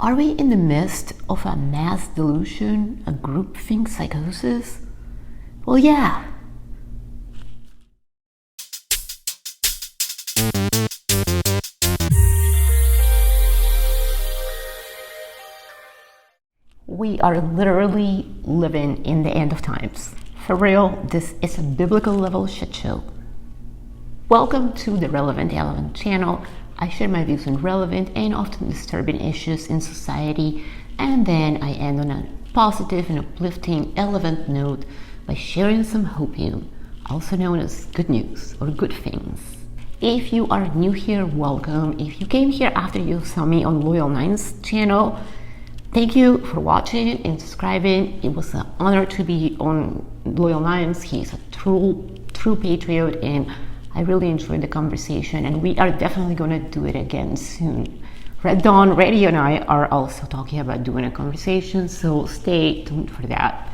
Are we in the midst of a mass delusion, a groupthink psychosis? Well, yeah. We are literally living in the end of times. For real, this is a biblical level shit show. Welcome to the Relevant Element channel. I share my views on relevant and often disturbing issues in society, and then I end on a positive and uplifting, relevant note by sharing some hopium, also known as good news or good things. If you are new here, welcome. If you came here after you saw me on Loyal Nine's channel, thank you for watching and subscribing. It was an honor to be on Loyal Nines. He's a true patriot, and I really enjoyed the conversation, and we are definitely going to do it again soon. Red Dawn Radio and I are also talking about doing a conversation, so stay tuned for that.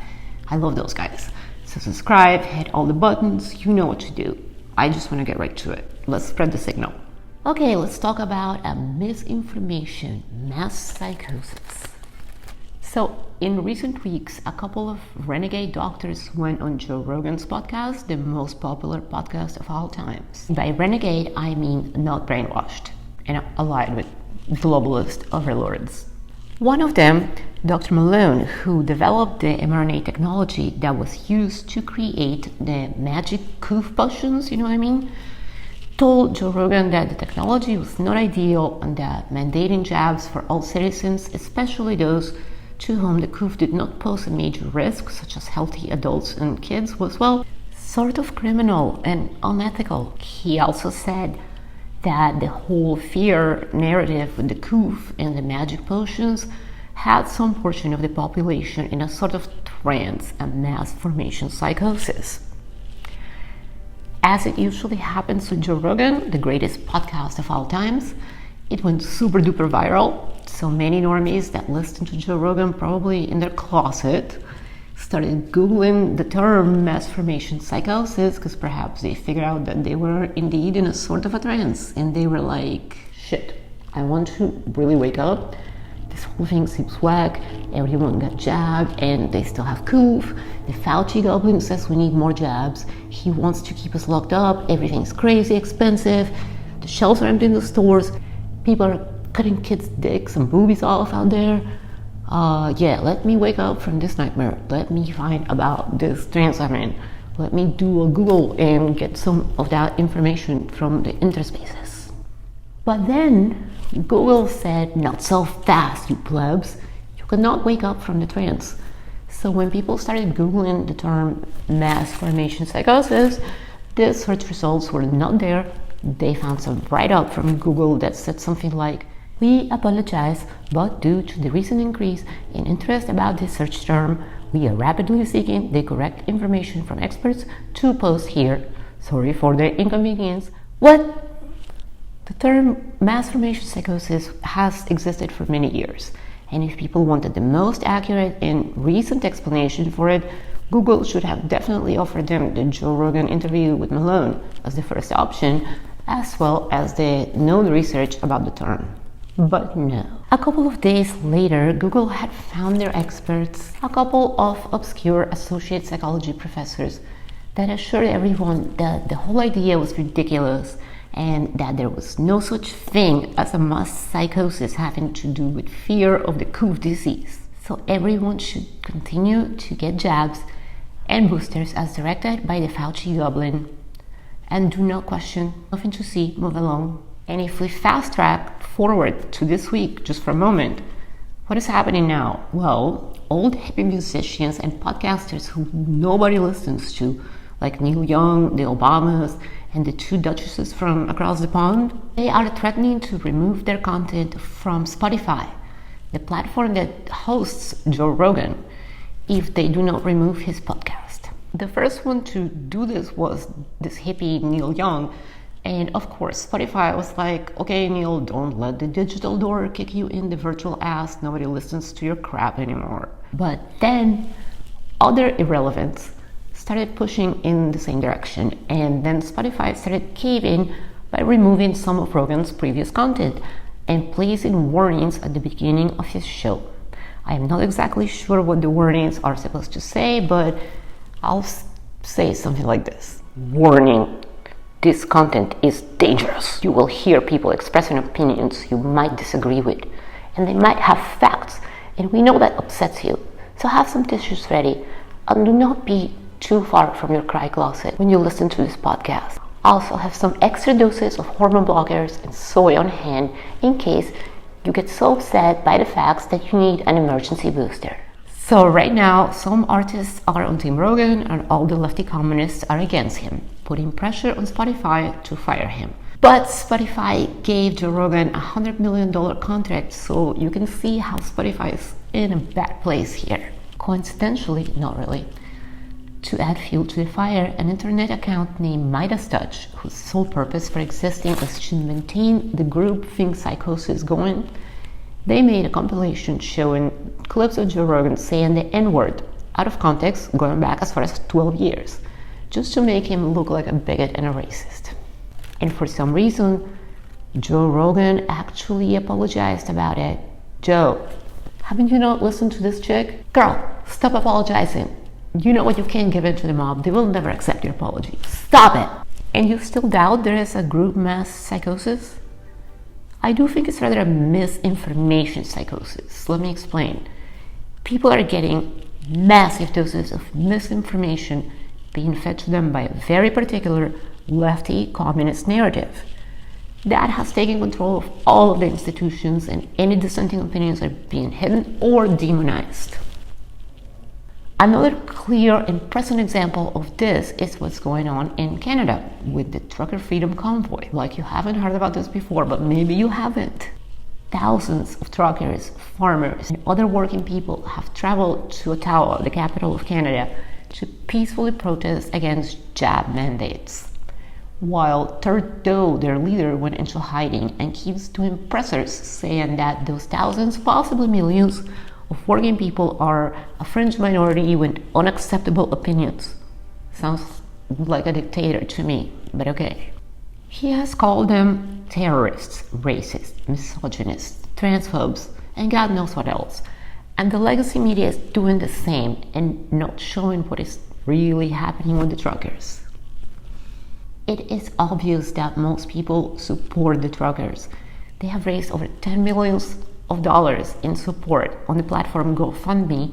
I love those guys. So subscribe, hit all the buttons, you know what to do. I just want to get right to it. Let's spread the signal. Okay, let's talk about a misinformation, mass psychosis. So, in recent weeks, a couple of renegade doctors went on Joe Rogan's podcast, the most popular podcast of all times. By renegade, I mean not brainwashed and allied with globalist overlords. One of them, Dr. Malone, who developed the mRNA technology that was used to create the magic coof potions, you know what I mean? Told Joe Rogan that the technology was not ideal and that mandating jabs for all citizens, especially those to whom the coof did not pose a major risk, such as healthy adults and kids, was, well, sort of criminal and unethical. He also said that the whole fear narrative with the coof and the magic potions had some portion of the population in a sort of trance, a mass formation psychosis. As it usually happens with Joe Rogan, the greatest podcast of all times, it went super duper viral. So many normies that listen to Joe Rogan, probably in their closet, started Googling the term mass formation psychosis because perhaps they figured out that they were indeed in a sort of a trance, and they were like, shit, I want to really wake up. This whole thing seems whack. Everyone got jabbed and they still have coof. The Fauci goblin says we need more jabs. He wants to keep us locked up. Everything's crazy expensive. The shelves are empty in the stores. People are cutting kids' dicks and boobies off out there. Yeah, let me wake up from this nightmare. Let me find about this trance I'm in. Let me do a Google and get some of that information from the interspaces. But then Google said, not so fast, you plebs. You cannot wake up from the trance. So when people started Googling the term mass formation psychosis, the search results were not there. They found some write-up from Google that said something like, we apologize, but due to the recent increase in interest about this search term, we are rapidly seeking the correct information from experts to post here. Sorry for the inconvenience. What? The term mass formation psychosis has existed for many years, and if people wanted the most accurate and recent explanation for it, Google should have definitely offered them the Joe Rogan interview with Malone as the first option, as well as the known research about the term. But no. A couple of days later, Google had found their experts, a couple of obscure associate psychology professors, that assured everyone that the whole idea was ridiculous and that there was no such thing as a mass psychosis having to do with fear of the coof disease. So everyone should continue to get jabs and boosters as directed by the Fauci goblin. And do not question, nothing to see, move along. And if we fast track forward to this week, just for a moment, what is happening now? Well, old hippie musicians and podcasters who nobody listens to, like Neil Young, the Obamas, and the two duchesses from across the pond, they are threatening to remove their content from Spotify, the platform that hosts Joe Rogan, if they do not remove his podcast. The first one to do this was this hippie Neil Young, and of course Spotify was like, okay Neil, don't let the digital door kick you in the virtual ass, nobody listens to your crap anymore. But then other irrelevants started pushing in the same direction, and then Spotify started caving by removing some of Rogan's previous content. and placing warnings at the beginning of his show. I am not exactly sure what the warnings are supposed to say, but I'll say something like this. Warning. This content is dangerous. You will hear people expressing opinions you might disagree with, and they might have facts, and we know that upsets you. So have some tissues ready, and do not be too far from your cry closet when you listen to this podcast. Also have some extra doses of hormone blockers and soy on hand in case you get so upset by the facts that you need an emergency booster. So right now, some artists are on Team Rogan and all the lefty communists are against him, putting pressure on Spotify to fire him. But Spotify gave Joe Rogan a $100 million contract, so you can see how Spotify is in a bad place here. Coincidentally, not really. To add fuel to the fire, an internet account named Midas Touch, whose sole purpose for existing is to maintain the groupthink Psychosis going, they made a compilation showing clips of Joe Rogan saying the N-word, out of context, going back as far as 12 years, just to make him look like a bigot and a racist. And for some reason, Joe Rogan actually apologized about it. Joe, haven't you not listened to this chick? Girl, stop apologizing. You know what you can't give in to the mob. They will never accept your apology. Stop it! And you still doubt there is a group mass psychosis? I do think it's rather a misinformation psychosis. Let me explain. People are getting massive doses of misinformation being fed to them by a very particular lefty communist narrative. That has taken control of all of the institutions, and any dissenting opinions are being hidden or demonized. Another clear and present example of this is what's going on in Canada with the Trucker Freedom Convoy. Like, you haven't heard about this before, but maybe you haven't. Thousands of truckers, farmers, and other working people have traveled to Ottawa, the capital of Canada, to peacefully protest against jab mandates. While Trudeau, their leader, went into hiding and keeps doing pressers saying that those thousands, possibly millions, of working people are a fringe minority with unacceptable opinions. Sounds like a dictator to me, but okay. He has called them terrorists, racists, misogynists, transphobes, and God knows what else. And the legacy media is doing the same and not showing what is really happening with the truckers. It is obvious that most people support the truckers. They have raised over $10 million in support on the platform GoFundMe,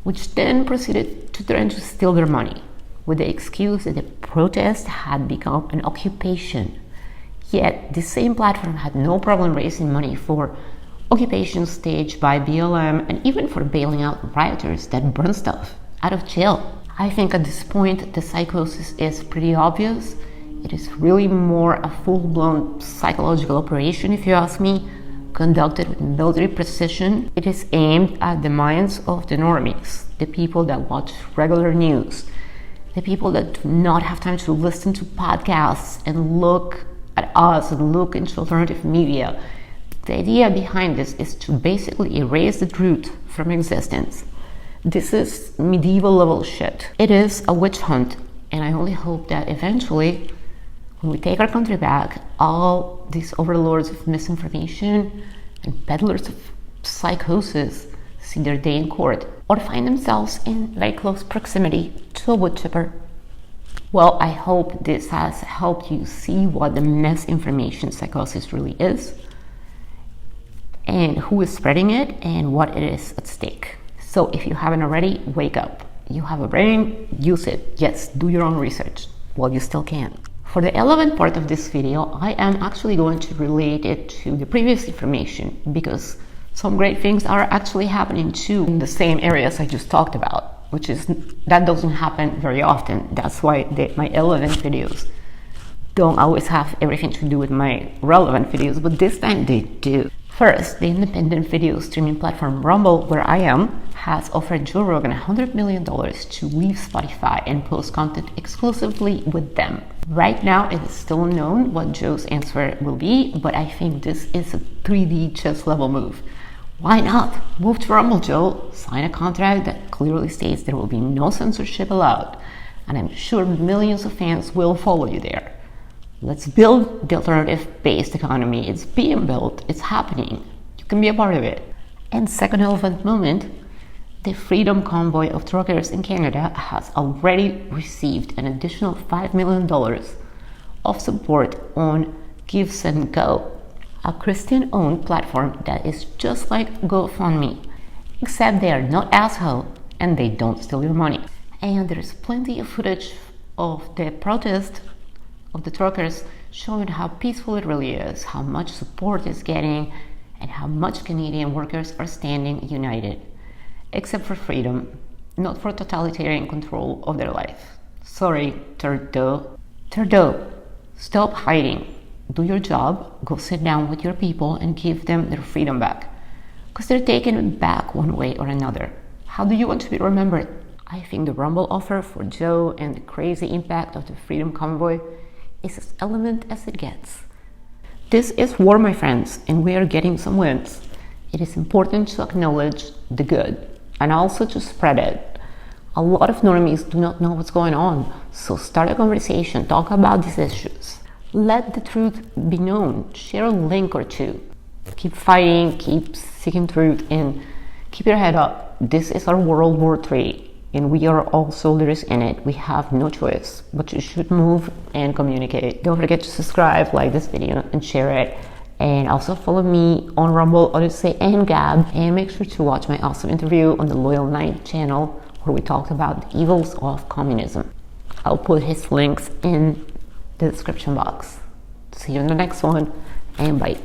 which then proceeded to threaten to steal their money with the excuse that the protest had become an occupation. Yet the same platform had no problem raising money for occupations staged by BLM and even for bailing out rioters that burn stuff out of jail. I think at this point the psychosis is pretty obvious. It is really more a full-blown psychological operation, if you ask me, conducted with military precision. It is aimed at the minds of the normies, the people that watch regular news, the people that do not have time to listen to podcasts and look at us and look into alternative media. The idea behind this is to basically erase the truth from existence. This is medieval level shit. It is a witch hunt, and I only hope that eventually, when we take our country back, all these overlords of misinformation and peddlers of psychosis see their day in court or find themselves in very close proximity to a wood chipper. Well, I hope this has helped you see what the misinformation psychosis really is and who is spreading it and what it is at stake. So if you haven't already, wake up. You have a brain, use it. Yes, do your own research while you still can. For the relevant part of this video, I am actually going to relate it to the previous information because some great things are actually happening too in the same areas I just talked about, that doesn't happen very often. That's why my relevant videos don't always have everything to do with my relevant videos, but this time they do. First, the independent video streaming platform Rumble, where I am, has offered Joe Rogan $100 million to leave Spotify and post content exclusively with them. Right now, it is still unknown what Joe's answer will be, but I think this is a 3D chess level move. Why not? Move to Rumble, Joe. Sign a contract that clearly states there will be no censorship allowed, and I'm sure millions of fans will follow you there. Let's build the alternative-based economy. It's being built. It's happening. You can be a part of it. And second elephant moment, the Freedom Convoy of truckers in Canada has already received an additional $5 million of support on Give-Send-Go, a Christian-owned platform that is just like GoFundMe, except they are not assholes and they don't steal your money. And there's plenty of footage of the protest of the truckers showing how peaceful it really is, how much support it's getting, and how much Canadian workers are standing united, except for freedom, not for totalitarian control of their life. Sorry, Trudeau. Trudeau, stop hiding. Do your job, go sit down with your people and give them their freedom back. Because they're taking it back one way or another. How do you want to be remembered? I think the Rumble offer for Joe and the crazy impact of the Freedom Convoy is as element as it gets. This is war, my friends, and we are getting some wins. It is important to acknowledge the good and also to spread it. A lot of normies do not know what's going on, so start a conversation, talk about these issues. Let the truth be known, share a link or two. Keep fighting, keep seeking truth, and keep your head up. This is our World War III, and we are all soldiers in it. We have no choice, but you should move and communicate. Don't forget to subscribe, like this video, and share it. And also follow me on Rumble, Odyssey, and Gab. And make sure to watch my awesome interview on the Loyal Knight channel, where we talked about the evils of communism. I'll put his links in the description box. See you in the next one, and bye.